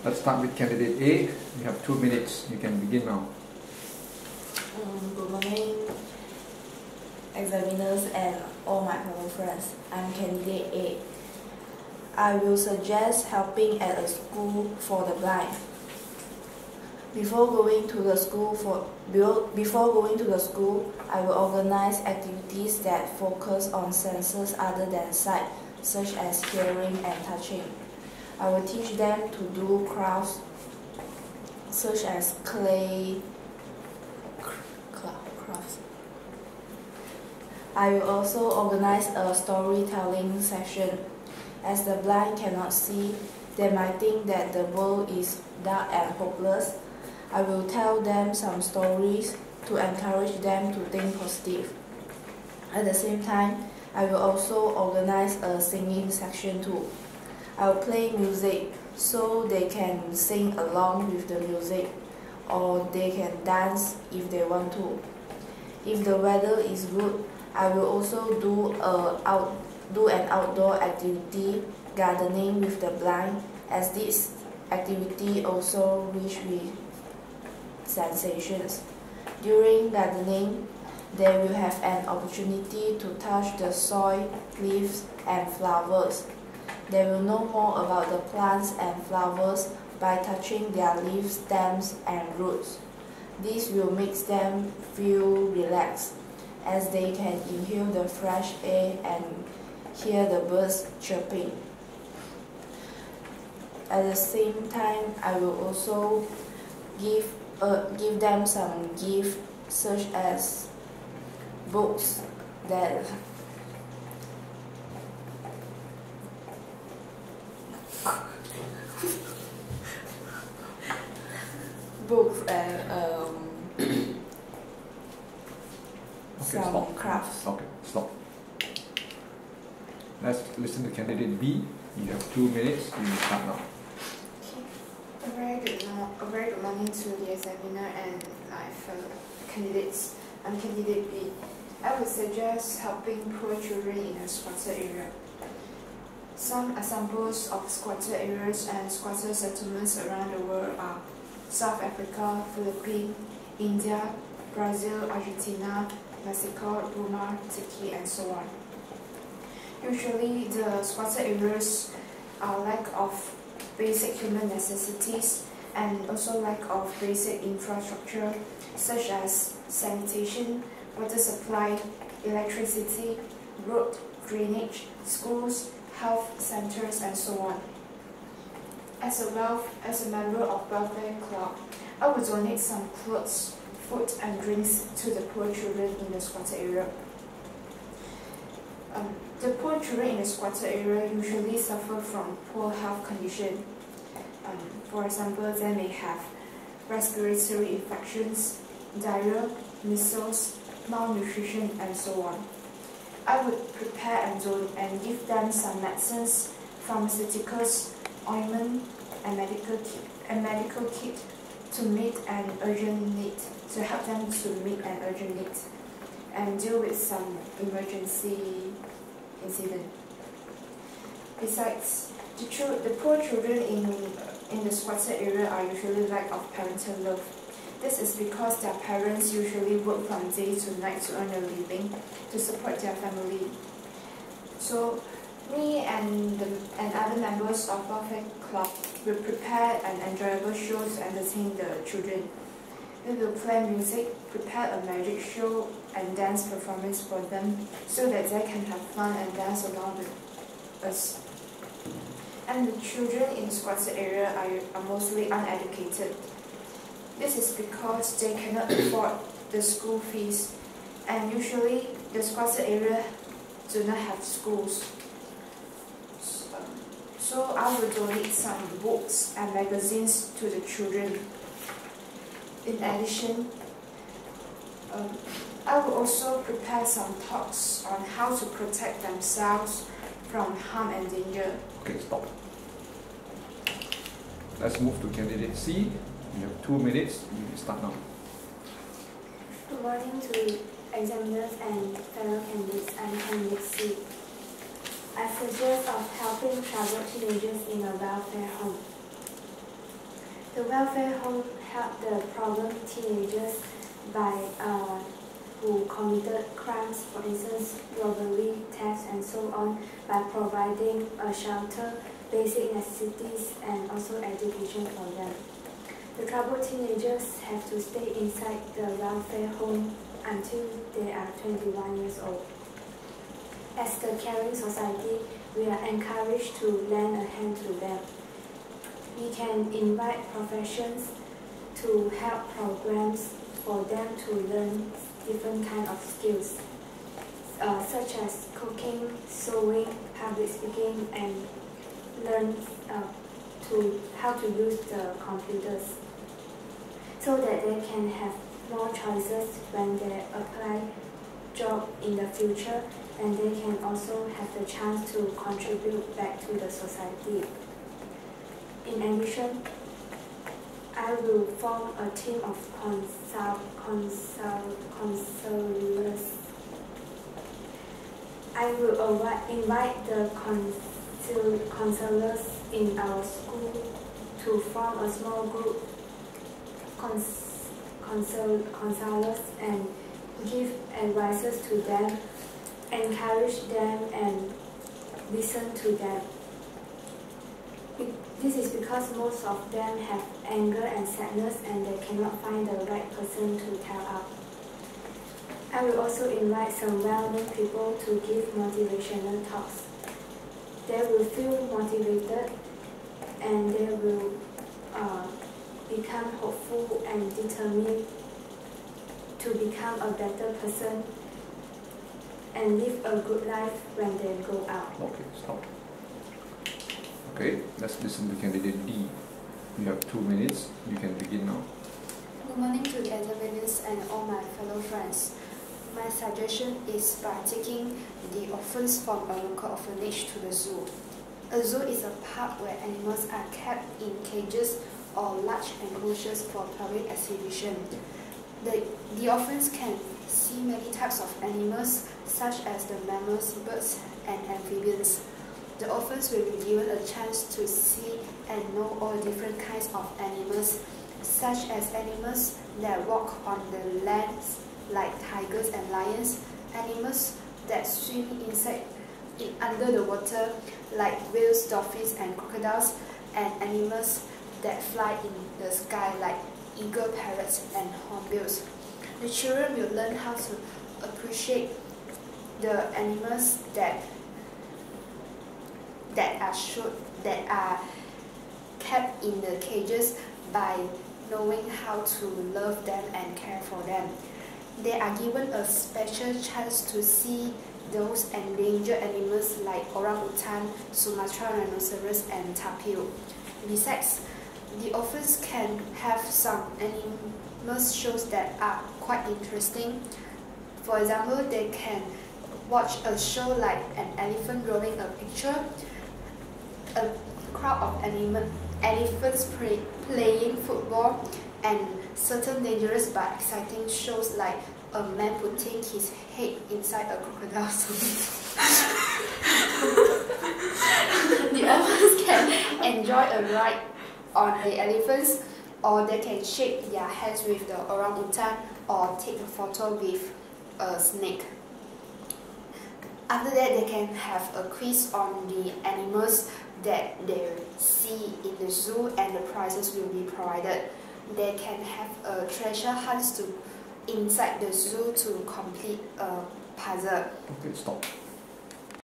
Let's start with candidate A. You have 2 minutes. You can begin now. Good morning, examiners and all my fellow friends. I'm candidate A. I will suggest helping at a school for the blind. Before going to the school, I will organize activities that focus on senses other than sight, such as hearing and touching. I will teach them to do crafts such as clay crafts. I will also organize a storytelling session. As the blind cannot see, they might think that the world is dark and hopeless. I will tell them some stories to encourage them to think positive. At the same time, I will also organize a singing section too. I will play music so they can sing along with the music, or they can dance if they want to. If the weather is good, I will also do an outdoor activity, gardening with the blind, as this activity also rich with sensations. During gardening, they will have an opportunity to touch the soil, leaves, and flowers. They will know more about the plants and flowers by touching their leaves, stems, and roots. This will make them feel relaxed, as they can inhale the fresh air and hear the birds chirping. At the same time, I will also give them some gifts, such as books that and some crafts. Okay, stop. Let's listen to candidate B. You have 2 minutes. You will start now. A very good morning to the examiner and my fellow candidates. I'm candidate B. I would suggest helping poor children in a squatter area. Some examples of squatter areas and squatter settlements around the world are South Africa, Philippines, India, Brazil, Argentina, Mexico, Burma, Turkey, and so on. Usually, the squatter areas are lack of basic human necessities and also lack of basic infrastructure such as sanitation, water supply, electricity, road, drainage, schools, health centers, and so on. As a member of welfare club, I would donate some clothes, food, and drinks to the poor children in the squatter area. The poor children in the squatter area usually suffer from poor health condition. For example, they may have respiratory infections, diarrhea, measles, malnutrition, and so on. I would prepare and give them some medicines, pharmaceuticals, ointment, and medical kit to meet an urgent need, to help them to meet an urgent need and deal with some emergency incident. Besides, the poor children in the squatter area are usually lack of parental love. This is because their parents usually work from day to night to earn a living to support their family. So, me and other members of welfare club will prepare an enjoyable show to entertain the children. We will play music, prepare a magic show and dance performance for them so that they can have fun and dance along with us. And the children in squatter area are mostly uneducated. This is because they cannot afford the school fees, and usually the squatter area do not have schools. So I will donate some books and magazines to the children. In addition, I will also prepare some talks on how to protect themselves from harm and danger. Okay, stop. Let's move to candidate C. You have 2 minutes. You can start now. Good morning to examiners and fellow candidates. I'm candidate C. I suggest of helping troubled teenagers in a welfare home. The welfare home helped the problem teenagers who committed crimes, for instance, robbery, theft, and so on, by providing a shelter, basic necessities, and also education for them. The troubled teenagers have to stay inside the welfare home until they are 21 years old. As the caring society, we are encouraged to lend a hand to them. We can invite professions to help programs for them to learn different kinds of skills, such as cooking, sewing, public speaking, and learn how to use the computers, so that they can have more choices when they apply job in the future, and they can also have the chance to contribute back to the society. In addition, I will form a team of counselors. I will invite the counselors in our school to form a small group counselors and give advices to them, encourage them, and listen to them. This is because most of them have anger and sadness, and they cannot find the right person to tell out. I will also invite some well-known people to give motivational talks. They will feel motivated, and they will become hopeful and determined to become a better person and live a good life when they go out. Okay, stop. Okay, let's listen to candidate D. You have 2 minutes. You can begin now. Good morning to the examiners and all my fellow friends. My suggestion is by taking the orphans from a local orphanage to the zoo. A zoo is a park where animals are kept in cages or large enclosures for public exhibition. The orphans can see many types of animals, such as the mammals, birds, and amphibians. The orphans will be given a chance to see and know all different kinds of animals, such as animals that walk on the land, like tigers and lions, animals that swim under the water, like whales, dolphins, and crocodiles, and animals that fly in the sky, like eagle, parrots, and hornbills. The children will learn how to appreciate the animals that are kept in the cages by knowing how to love them and care for them. They are given a special chance to see those endangered animals like orangutan, Sumatran rhinoceros, and tapir. Besides, the orphans can have some animals shows that are quite interesting. For example, they can watch a show like an elephant drawing a picture, a crowd of elephants playing football, and certain dangerous but exciting shows like a man putting his head inside a crocodile. The orphans can enjoy a ride on the elephants, or they can shake their hands with the orangutan, or take a photo with a snake. After that, they can have a quiz on the animals that they see in the zoo, and the prizes will be provided. They can have a treasure hunt inside the zoo to complete a puzzle. Okay, stop.